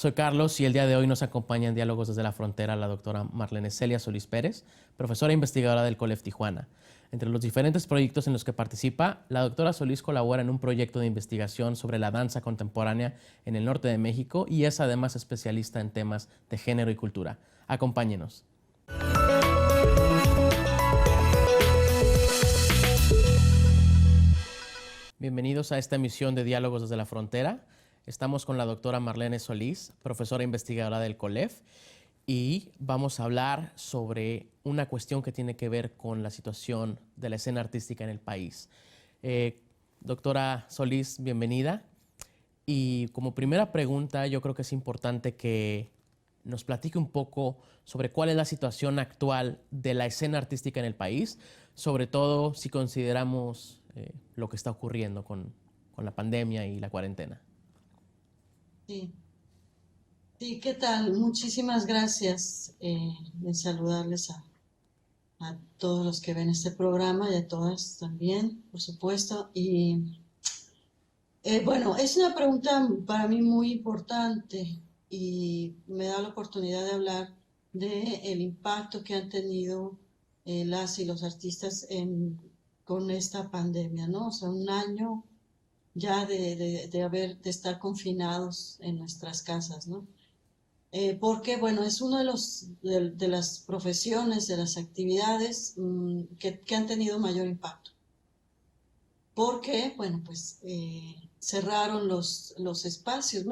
Soy Carlos y el día de hoy nos acompaña en Diálogos desde la Frontera la doctora Marlene Celia Solís Pérez, profesora investigadora del COLEF Tijuana. Entre los diferentes proyectos en los que participa, la doctora Solís colabora en un proyecto de investigación sobre la danza contemporánea en el norte de México y es además especialista en temas de género y cultura. Acompáñenos. Bienvenidos a esta emisión de Diálogos desde la Frontera. Estamos con la doctora Marlene Solís, profesora investigadora del COLEF, y vamos a hablar sobre una cuestión que tiene que ver con la situación de la escena artística en el país. Doctora Solís, bienvenida. Y como primera pregunta, yo creo que es importante que nos platique un poco sobre cuál es la situación actual de la escena artística en el país, sobre todo si consideramos lo que está ocurriendo con la pandemia y la cuarentena. Sí, sí, ¿qué tal? Muchísimas gracias en saludarles a todos los que ven este programa y a todas también, por supuesto. Y bueno, es una pregunta para mí muy importante y me da la oportunidad de hablar del impacto que han tenido las y los artistas con esta pandemia, ¿no? O sea, un año ya de estar confinados en nuestras casas, ¿no? Porque, bueno, es uno de las profesiones, de las actividades que han tenido mayor impacto. Porque, bueno, pues cerraron los espacios.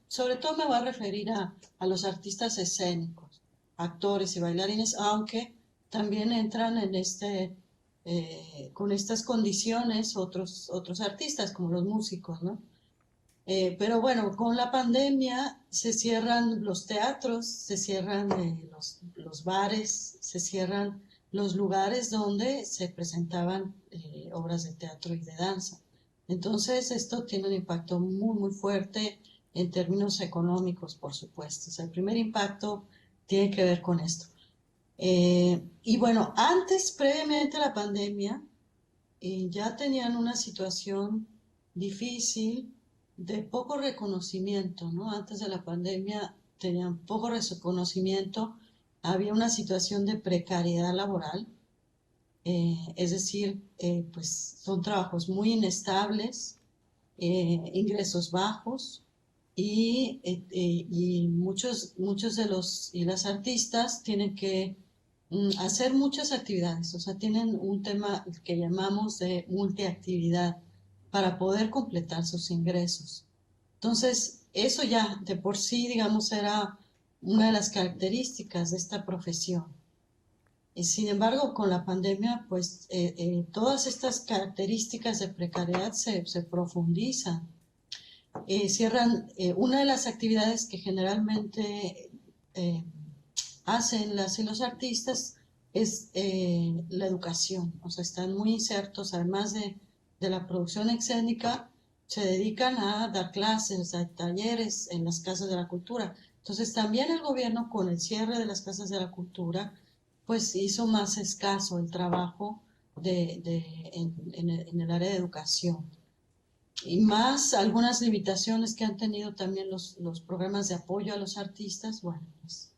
Sobre todo me voy a referir a los artistas escénicos, actores y bailarines, aunque también entran en con estas condiciones otros artistas, como los músicos, ¿no? Pero bueno, con la pandemia se cierran los teatros, se cierran los bares, se cierran los lugares donde se presentaban obras de teatro y de danza. Entonces esto tiene un impacto muy, muy fuerte en términos económicos, por supuesto. O sea, el primer impacto tiene que ver con esto. Y bueno, previamente a la pandemia, ya tenían una situación difícil de poco reconocimiento, ¿no? Antes de la pandemia tenían poco reconocimiento, había una situación de precariedad laboral, es decir, pues son trabajos muy inestables, ingresos bajos y muchos de las artistas tienen que hacer muchas actividades, o sea, tienen un tema que llamamos de multiactividad para poder completar sus ingresos. Entonces, eso ya de por sí, digamos, era una de las características de esta profesión. Y sin embargo, con la pandemia, pues todas estas características de precariedad se profundizan. Una de las actividades que generalmente hacen las y los artistas es la educación, o sea, están muy insertos, además de la producción escénica, se dedican a dar clases, a talleres en las casas de la cultura. Entonces también el gobierno, con el cierre de las casas de la cultura, pues hizo más escaso el trabajo en el área de educación. Y más algunas limitaciones que han tenido también los programas de apoyo a los artistas. Bueno, pues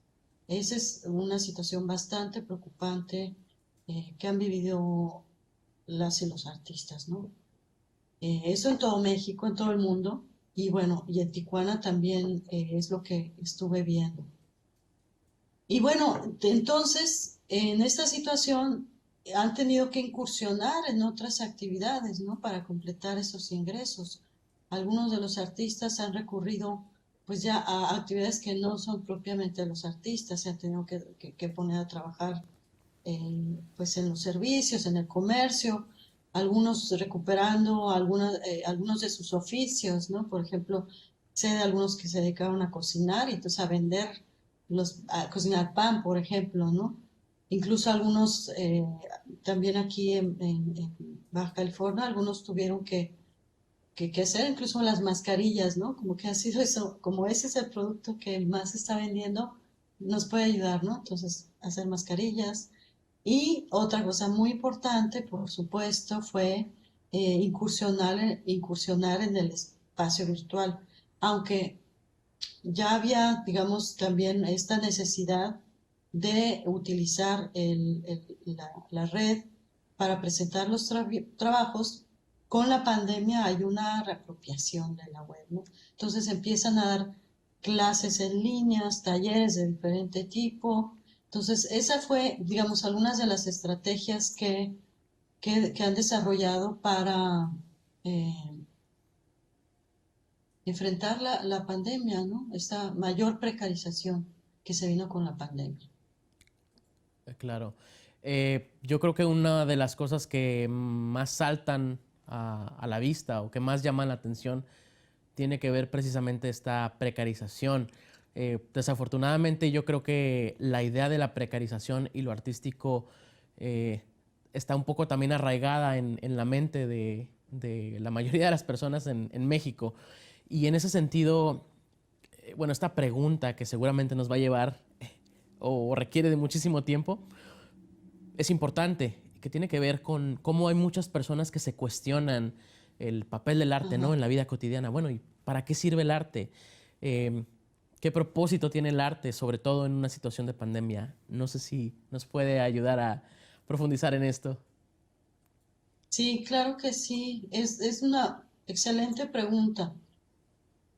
esa es una situación bastante preocupante que han vivido las y los artistas, ¿no? Eso en todo México, en todo el mundo, y bueno, y en Tijuana también es lo que estuve viendo. Y bueno, entonces, en esta situación han tenido que incursionar en otras actividades, ¿no? Para completar esos ingresos. Algunos de los artistas han recurrido pues ya a actividades que no son propiamente de los artistas, se han tenido que poner a trabajar pues en los servicios, en el comercio, algunos recuperando algunos de sus oficios, ¿no? Por ejemplo, sé de algunos que se dedicaron a cocinar y entonces a vender, a cocinar pan, por ejemplo, ¿no? Incluso algunos, también aquí en Baja California, algunos tuvieron que hacer incluso las mascarillas, ¿no? Como que ha sido eso, como ese es el producto que más se está vendiendo, nos puede ayudar, ¿no? Entonces, hacer mascarillas. Y otra cosa muy importante, por supuesto, fue incursionar en el espacio virtual, aunque ya había, digamos, también esta necesidad de utilizar la red para presentar los trabajos. Con la pandemia hay una reapropiación de la web, ¿no? Entonces empiezan a dar clases en líneas, talleres de diferente tipo. Entonces, esa fue, digamos, algunas de las estrategias que han desarrollado para eh, enfrentar la pandemia, ¿no? Esta mayor precarización que se vino con la pandemia. Claro. Yo creo que una de las cosas que más saltan a la vista o que más llaman la atención tiene que ver precisamente esta precarización. Desafortunadamente yo creo que la idea de la precarización y lo artístico está un poco también arraigada en la mente de la mayoría de las personas en México. Y en ese sentido, bueno, esta pregunta que seguramente nos va a llevar o requiere de muchísimo tiempo, es importante, que tiene que ver con cómo hay muchas personas que se cuestionan el papel del arte, Ajá. ¿no? En la vida cotidiana. Bueno, ¿y para qué sirve el arte? ¿Qué propósito tiene el arte, sobre todo en una situación de pandemia? No sé si nos puede ayudar a profundizar en esto. Sí, claro que sí. Es una excelente pregunta,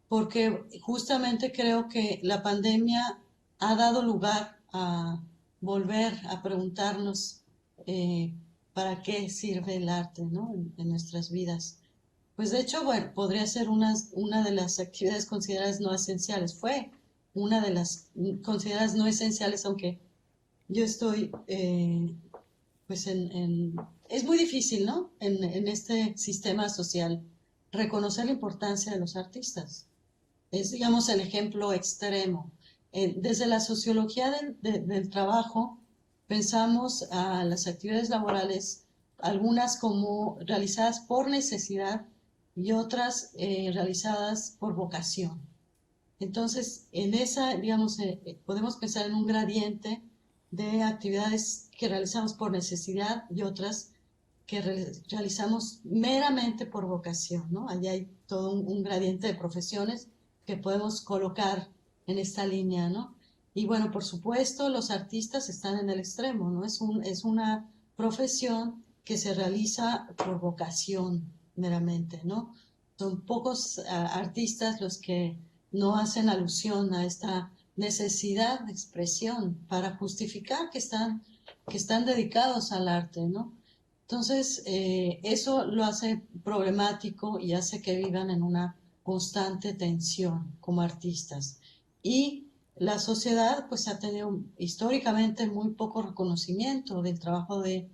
porque justamente creo que la pandemia ha dado lugar a volver a preguntarnos eh, para qué sirve el arte, ¿no? En nuestras vidas. Pues de hecho, bueno, podría ser una de las actividades consideradas no esenciales. Fue una de las consideradas no esenciales, aunque yo estoy, pues es muy difícil, ¿no? En este sistema social reconocer la importancia de los artistas. Es, digamos, el ejemplo extremo. Desde la sociología del trabajo, pensamos a las actividades laborales, algunas como realizadas por necesidad y otras realizadas por vocación. Entonces, en esa, digamos, podemos pensar en un gradiente de actividades que realizamos por necesidad y otras que realizamos meramente por vocación, ¿no? Allí hay todo un gradiente de profesiones que podemos colocar en esta línea, ¿no? Y bueno, por supuesto, los artistas están en el extremo, ¿no? Es una profesión que se realiza por vocación meramente, ¿no? Son pocos artistas los que no hacen alusión a esta necesidad de expresión para justificar que están dedicados al arte, ¿no? Entonces, eso lo hace problemático y hace que vivan en una constante tensión como artistas. Y la sociedad, pues, ha tenido históricamente muy poco reconocimiento del trabajo de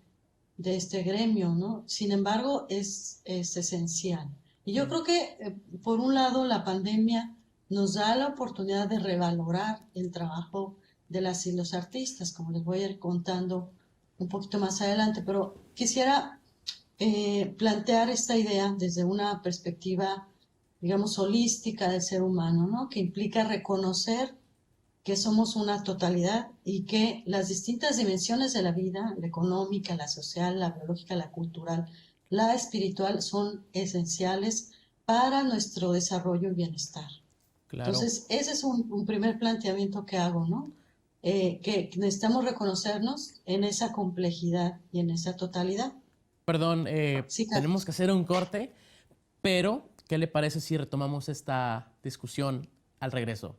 este gremio, ¿no? Sin embargo, es esencial. Y yo creo que, por un lado, la pandemia nos da la oportunidad de revalorar el trabajo de las y los artistas, como les voy a ir contando un poquito más adelante, pero quisiera plantear esta idea desde una perspectiva, digamos, holística del ser humano, ¿no? Que implica reconocer que somos una totalidad y que las distintas dimensiones de la vida, la económica, la social, la biológica, la cultural, la espiritual, son esenciales para nuestro desarrollo y bienestar. Claro. Entonces, ese es un primer planteamiento que hago, ¿no? Que necesitamos reconocernos en esa complejidad y en esa totalidad. Perdón, Sí, tenemos Carlos. que hacer un corte, pero ¿qué le parece si retomamos esta discusión al regreso?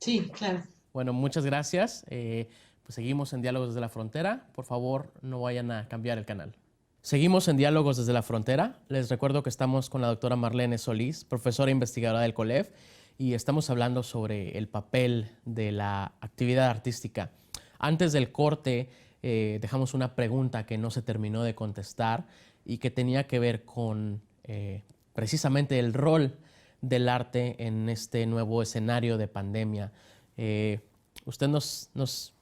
Sí, claro. Bueno, muchas gracias. Pues seguimos en Diálogos desde la Frontera. Por favor, no vayan a cambiar el canal. Seguimos en Diálogos desde la Frontera. Les recuerdo que estamos con la doctora Marlene Solís, profesora e investigadora del COLEF, y estamos hablando sobre el papel de la actividad artística. Antes del corte, dejamos una pregunta que no se terminó de contestar y que tenía que ver con precisamente el rol del arte en este nuevo escenario de pandemia. Usted nos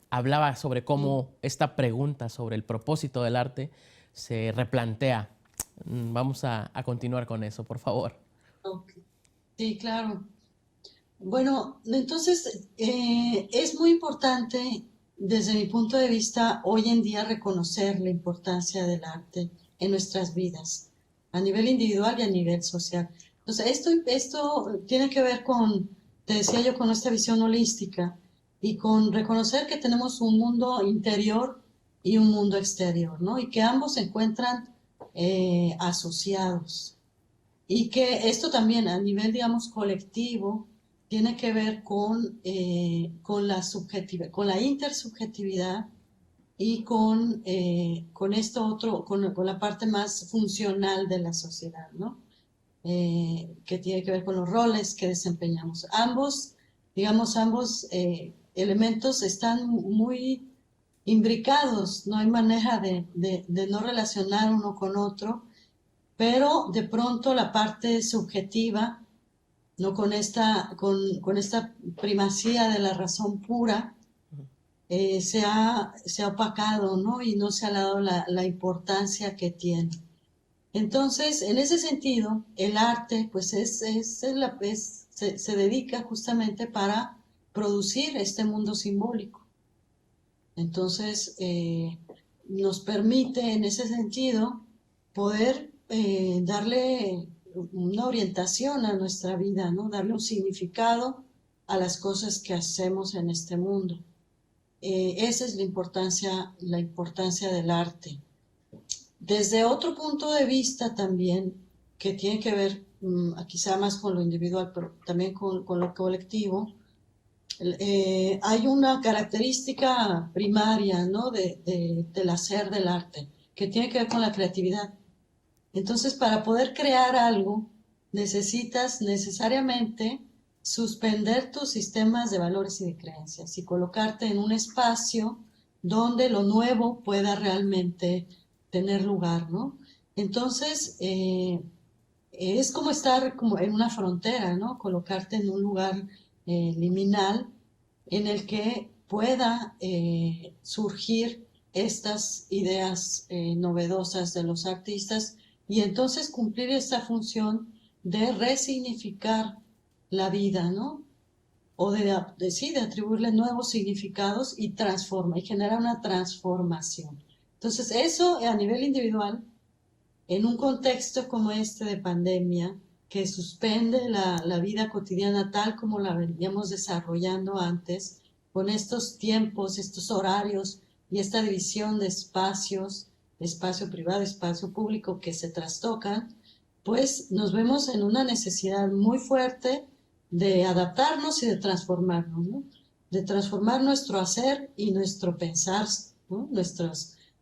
hablaba sobre cómo esta pregunta sobre el propósito del arte se replantea. Vamos a continuar con eso, por favor. Ok. Sí, claro. Bueno, entonces es muy importante desde mi punto de vista hoy en día reconocer la importancia del arte en nuestras vidas, a nivel individual y a nivel social. Entonces, esto tiene que ver con, te decía yo, con esta visión holística y con reconocer que tenemos un mundo interior y un mundo exterior, ¿no? Y que ambos se encuentran asociados. Y que esto también a nivel, digamos, colectivo, tiene que ver con la subjetividad, con la intersubjetividad y con esto otro, con la parte más funcional de la sociedad, ¿no? Que tiene que ver con los roles que desempeñamos. Ambos, digamos, ambos elementos están muy imbricados, no hay manera de no relacionar uno con otro, pero de pronto la parte subjetiva, ¿no? Con esta primacía de la razón pura, se ha opacado, ¿no? Y no se ha dado la importancia que tiene. Entonces, en ese sentido, el arte, pues se dedica justamente para producir este mundo simbólico. Entonces, nos permite en ese sentido poder darle una orientación a nuestra vida, ¿no? Darle un significado a las cosas que hacemos en este mundo. Esa es la importancia del arte. Desde otro punto de vista también, que tiene que ver quizá más con lo individual, pero también con lo colectivo, hay una característica primaria, ¿no? Del hacer del arte, que tiene que ver con la creatividad. Entonces, para poder crear algo, necesitas necesariamente suspender tus sistemas de valores y de creencias y colocarte en un espacio donde lo nuevo pueda realmente tener lugar, ¿no? Entonces, es como estar como en una frontera, ¿no? Colocarte en un lugar liminal en el que pueda surgir estas ideas novedosas de los artistas y entonces cumplir esta función de resignificar la vida, ¿no? O sí, de atribuirle nuevos significados y y generar una transformación. Entonces, eso a nivel individual, en un contexto como este de pandemia, que suspende la vida cotidiana tal como la veníamos desarrollando antes, con estos tiempos, estos horarios y esta división de espacios, espacio privado, espacio público que se trastocan, pues nos vemos en una necesidad muy fuerte de adaptarnos y de transformarnos, ¿no? De transformar nuestro hacer y nuestro pensar, ¿no?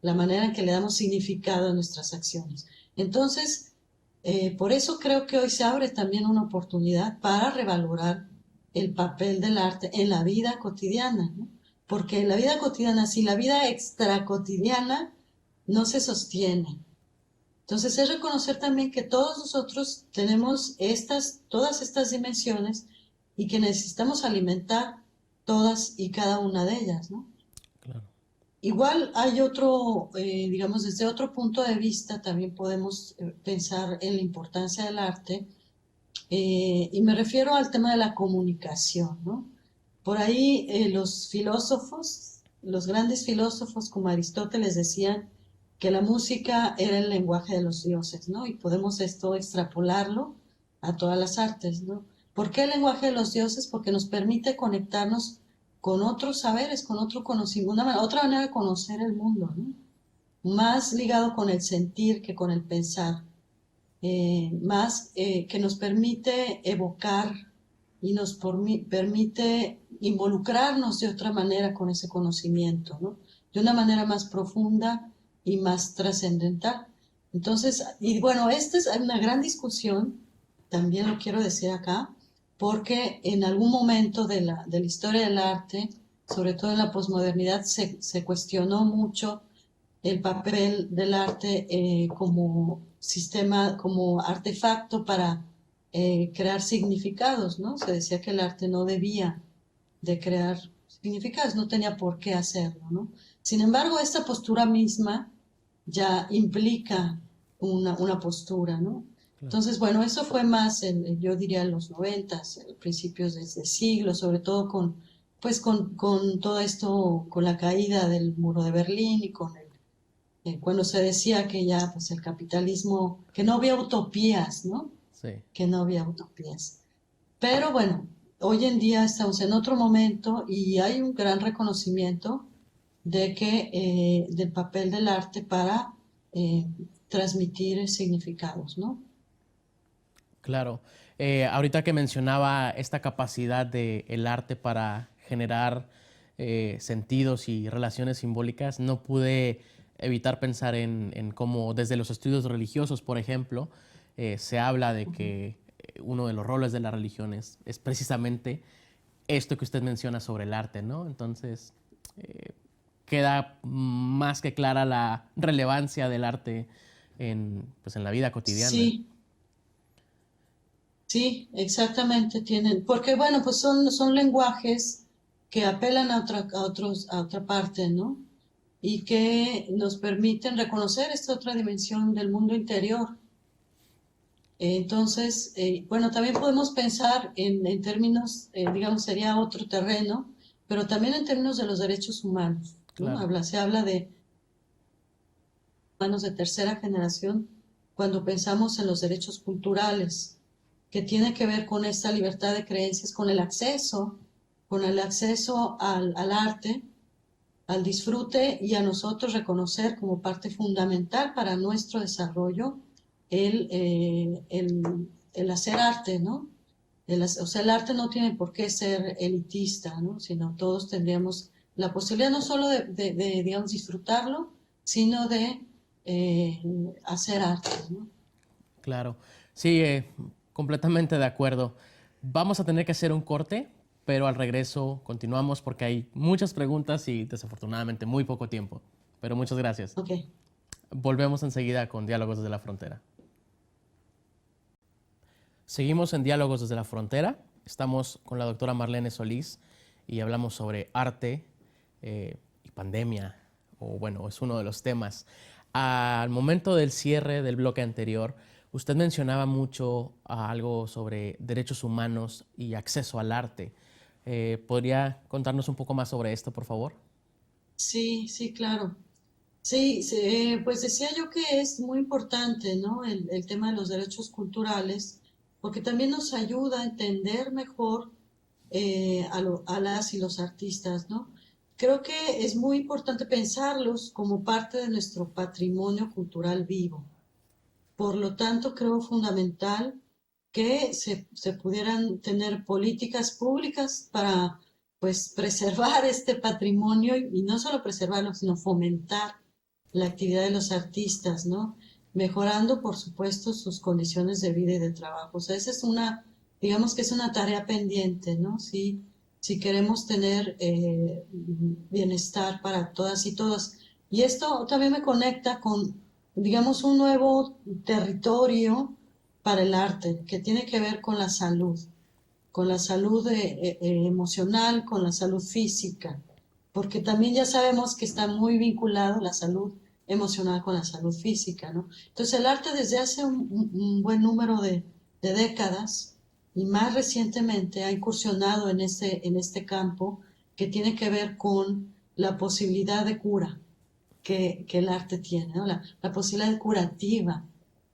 La manera en que le damos significado a nuestras acciones. Entonces, por eso creo que hoy se abre también una oportunidad para revalorar el papel del arte en la vida cotidiana, ¿no? Porque en la vida cotidiana, si la vida extracotidiana no se sostiene. Entonces es reconocer también que todos nosotros tenemos todas estas dimensiones y que necesitamos alimentar todas y cada una de ellas, ¿no? Claro. Igual hay digamos, desde otro punto de vista también podemos pensar en la importancia del arte, y me refiero al tema de la comunicación, ¿no? Por ahí los grandes filósofos como Aristóteles decían que la música era el lenguaje de los dioses, ¿no? Y podemos esto extrapolarlo a todas las artes, ¿no? ¿Por qué el lenguaje de los dioses? Porque nos permite conectarnos con otros saberes, con otro conocimiento, otra manera de conocer el mundo, ¿no? Más ligado con el sentir que con el pensar, más que nos permite evocar y nos permite involucrarnos de otra manera con ese conocimiento, ¿no? De una manera más profunda y más trascendental. Entonces, y bueno, esta es una gran discusión, también lo quiero decir acá, porque en algún momento de la historia del arte, sobre todo en la posmodernidad, se cuestionó mucho el papel del arte como sistema, como artefacto para crear significados, ¿no? Se decía que el arte no debía de crear significados, no tenía por qué hacerlo, ¿no? Sin embargo, esta postura misma ya implica una postura, ¿no? Claro. Entonces, bueno, eso fue más, yo diría, en los 90, principios de este siglo, sobre todo pues con todo esto, con la caída del muro de Berlín y cuando se decía que ya, pues el capitalismo, que no había utopías, ¿no? Sí, que no había utopías. Pero bueno, hoy en día estamos en otro momento y hay un gran reconocimiento de que del papel del arte para eh, transmitir significados, ¿no? claro. Ahorita que mencionaba esta capacidad del arte para generar sentidos y relaciones simbólicas, no pude evitar pensar en cómo desde los estudios religiosos, por ejemplo, se habla de que uno de los roles de la religión es precisamente esto que usted menciona sobre el arte, ¿no? Entonces, eh, queda más que clara la relevancia del arte pues, en la vida cotidiana. Sí, sí, exactamente tienen, porque bueno, pues son lenguajes que apelan a otra parte, ¿no? Y que nos permiten reconocer esta otra dimensión del mundo interior. Entonces, bueno, también podemos pensar en términos, digamos, sería otro terreno, pero también en términos de los derechos humanos, ¿no? Claro, Se habla de humanos de tercera generación cuando pensamos en los derechos culturales, que tiene que ver con esta libertad de creencias, con el acceso al arte, al disfrute y a nosotros reconocer como parte fundamental para nuestro desarrollo el hacer arte, ¿no? O sea, el arte no tiene por qué ser elitista, ¿no? Sino todos tendríamos la posibilidad no solo digamos, disfrutarlo, sino de hacer arte, ¿no? claro. Sí, completamente de acuerdo. Vamos a tener que hacer un corte, pero al regreso continuamos porque hay muchas preguntas y desafortunadamente muy poco tiempo. Pero muchas gracias. Ok. Volvemos enseguida con Diálogos desde la Frontera. Seguimos en Diálogos desde la Frontera. Estamos con la doctora Marlene Solís y hablamos sobre arte y pandemia, o bueno, es uno de los temas. Al momento del cierre del bloque anterior, usted mencionaba mucho algo sobre derechos humanos y acceso al arte. ¿Podría contarnos un poco más sobre esto, por favor? Sí, sí, claro. Sí, pues decía yo que es muy importante, ¿no? El tema de los derechos culturales, porque también nos ayuda a entender mejor a las y los artistas, ¿no? Creo que es muy importante pensarlos como parte de nuestro patrimonio cultural vivo. Por lo tanto, creo fundamental que se pudieran tener políticas públicas para, pues, preservar este patrimonio y no solo preservarlo, sino fomentar la actividad de los artistas, ¿no? Mejorando, por supuesto, sus condiciones de vida y de trabajo. O sea, esa es una, digamos que es una tarea pendiente, ¿no? Si queremos tener bienestar para todas y todos. Y esto también me conecta con, digamos, un nuevo territorio para el arte que tiene que ver con la salud emocional, con la salud física, porque también ya sabemos que está muy vinculado la salud emocional con la salud física, ¿no? Entonces el arte desde hace un buen número de décadas y más recientemente ha incursionado en este campo que tiene que ver con la posibilidad de cura que el arte tiene, ¿no? La posibilidad curativa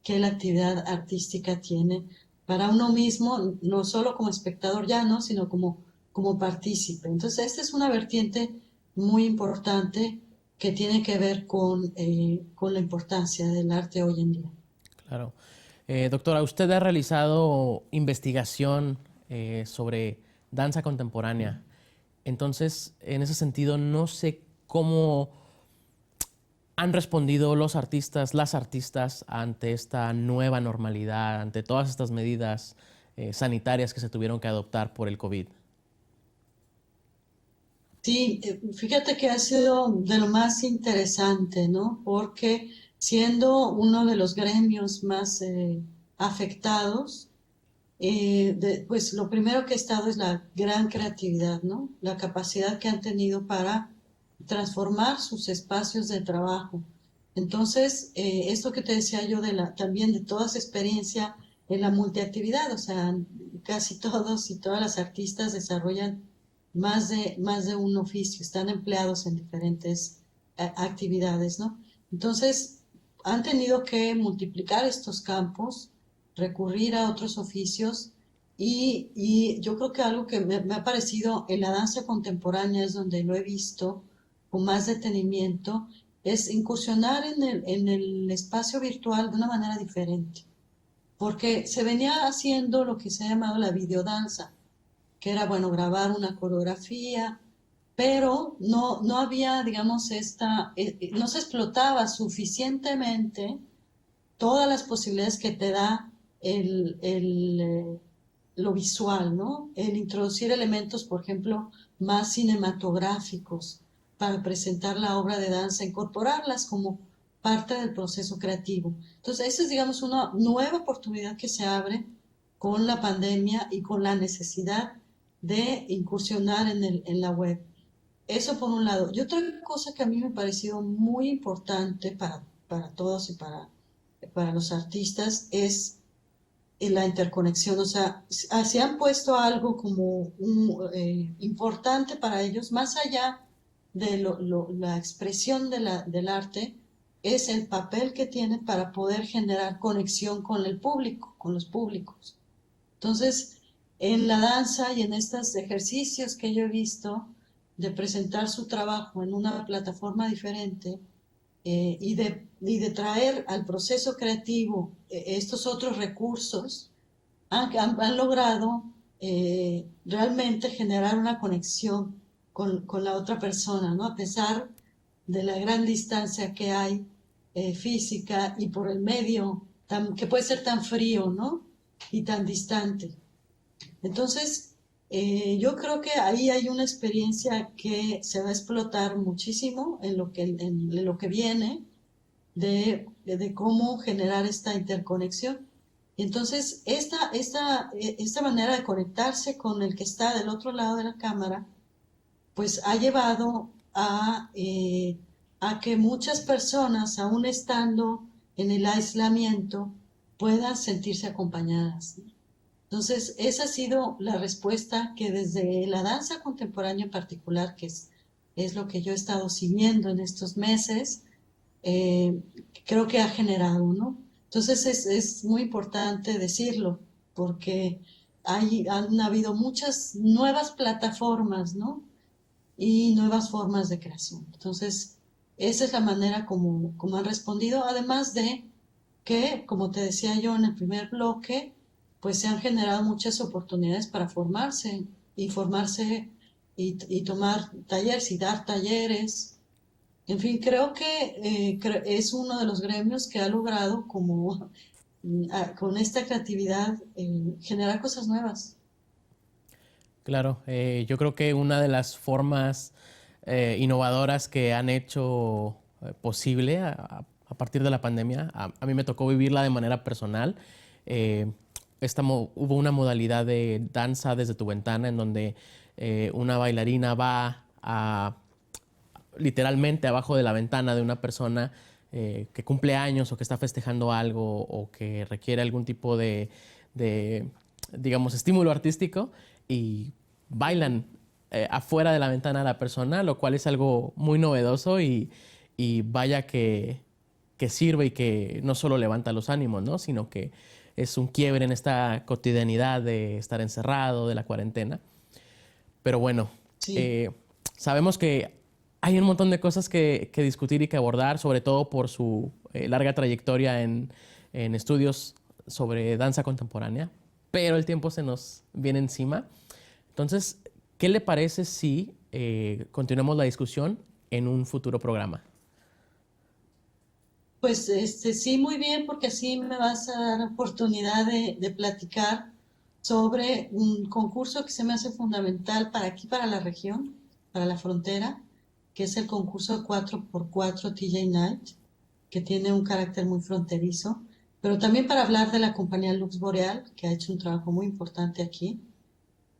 que la actividad artística tiene para uno mismo, no solo como espectador ya, ¿no? Sino como partícipe. Entonces, esta es una vertiente muy importante que tiene que ver con la importancia del arte hoy en día. Claro. Doctora, usted ha realizado investigación sobre danza contemporánea. Entonces, en ese sentido, no sé cómo han respondido los artistas, las artistas ante esta nueva normalidad, ante todas estas medidas sanitarias que se tuvieron que adoptar por el COVID. Sí, fíjate que ha sido de lo más interesante, ¿no? Porque siendo uno de los gremios más afectados, pues lo primero que he estado es la gran creatividad, ¿no? La capacidad que han tenido para transformar sus espacios de trabajo. Entonces, esto que te decía yo también de toda esa experiencia en la multiactividad, o sea, casi todos y todas las artistas desarrollan más de un oficio, están empleados en diferentes actividades, ¿no? Entonces, han tenido que multiplicar estos campos recurrir a otros oficios y yo creo que algo que me ha parecido en la danza contemporánea es donde lo he visto con más detenimiento, es incursionar en el espacio virtual de una manera diferente, porque se venía haciendo lo que se ha llamado la videodanza, que era, bueno, grabar una coreografía, pero no había, digamos, no se explotaba suficientemente todas las posibilidades que te da lo visual, ¿no? El introducir elementos, por ejemplo, más cinematográficos para presentar la obra de danza, incorporarlas como parte del proceso creativo. Entonces, esa es, digamos, una nueva oportunidad que se abre con la pandemia y con la necesidad de incursionar en la web. Eso por un lado. Y otra cosa que a mí me ha parecido muy importante para todos y para los artistas es la interconexión. O sea, se han puesto algo como importante para ellos, más allá de la expresión del arte, es el papel que tiene para poder generar conexión con el público, con los públicos. Entonces, en la danza y en estos ejercicios que yo he visto de presentar su trabajo en una plataforma diferente, y de traer al proceso creativo estos otros recursos, han logrado realmente generar una conexión con la otra persona, ¿no? A pesar de la gran distancia que hay física y por el medio que puede ser tan frío, ¿no? Y tan distante. Entonces, yo creo que ahí hay una experiencia que se va a explotar muchísimo en lo que viene de cómo generar esta interconexión. Y entonces, esta manera de conectarse con el que está del otro lado de la cámara, pues ha llevado a que muchas personas, aún estando en el aislamiento, puedan sentirse acompañadas, ¿no? Entonces, esa ha sido la respuesta que desde la danza contemporánea en particular, que es lo que yo he estado siguiendo en estos meses, eh, creo que ha generado, ¿no? Entonces, es muy importante decirlo, porque han habido muchas nuevas plataformas, ¿no? Y nuevas formas de creación. Entonces, esa es la manera como han respondido, además de que, como te decía yo en el primer bloque, pues se han generado muchas oportunidades para formarse y tomar talleres y dar talleres. En fin, creo que es uno de los gremios que ha logrado como con esta creatividad generar cosas nuevas. Claro, yo creo que una de las formas innovadoras que han hecho posible a partir de la pandemia, a mí me tocó vivirla de manera personal. Eh, Hubo una modalidad de danza desde tu ventana en donde una bailarina va literalmente abajo de la ventana de una persona que cumple años o que está festejando algo o que requiere algún tipo de, digamos, estímulo artístico y bailan afuera de la ventana de la persona, lo cual es algo muy novedoso y vaya que sirve y que no solo levanta los ánimos, ¿no? Sino que es un quiebre en esta cotidianidad de estar encerrado, de la cuarentena. Pero bueno, Sí. eh, sabemos que hay un montón de cosas que discutir y que abordar, sobre todo por su larga trayectoria en estudios sobre danza contemporánea, pero el tiempo se nos viene encima. Entonces, ¿qué le parece si continuamos la discusión en un futuro programa? Pues sí, muy bien, porque así me vas a dar oportunidad de platicar sobre un concurso que se me hace fundamental para aquí, para la región, para la frontera, que es el concurso 4x4 TJ Night, que tiene un carácter muy fronterizo, pero también para hablar de la compañía Lux Boreal, que ha hecho un trabajo muy importante aquí,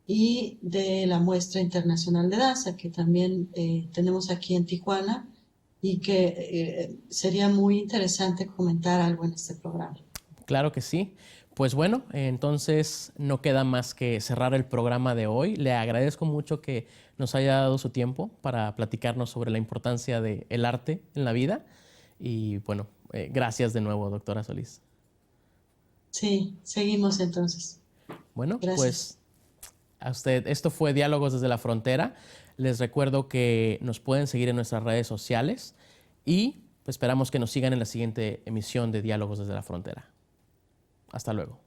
y de la muestra internacional de danza, que también tenemos aquí en Tijuana y que sería muy interesante comentar algo en este programa. Claro que sí. Pues bueno, entonces no queda más que cerrar el programa de hoy. Le agradezco mucho que nos haya dado su tiempo para platicarnos sobre la importancia del arte en la vida. Y bueno, gracias de nuevo, doctora Solís. Sí, seguimos entonces. Bueno, Gracias. pues a usted, esto fue Diálogos desde la Frontera. Les recuerdo que nos pueden seguir en nuestras redes sociales y esperamos que nos sigan en la siguiente emisión de Diálogos desde la Frontera. Hasta luego.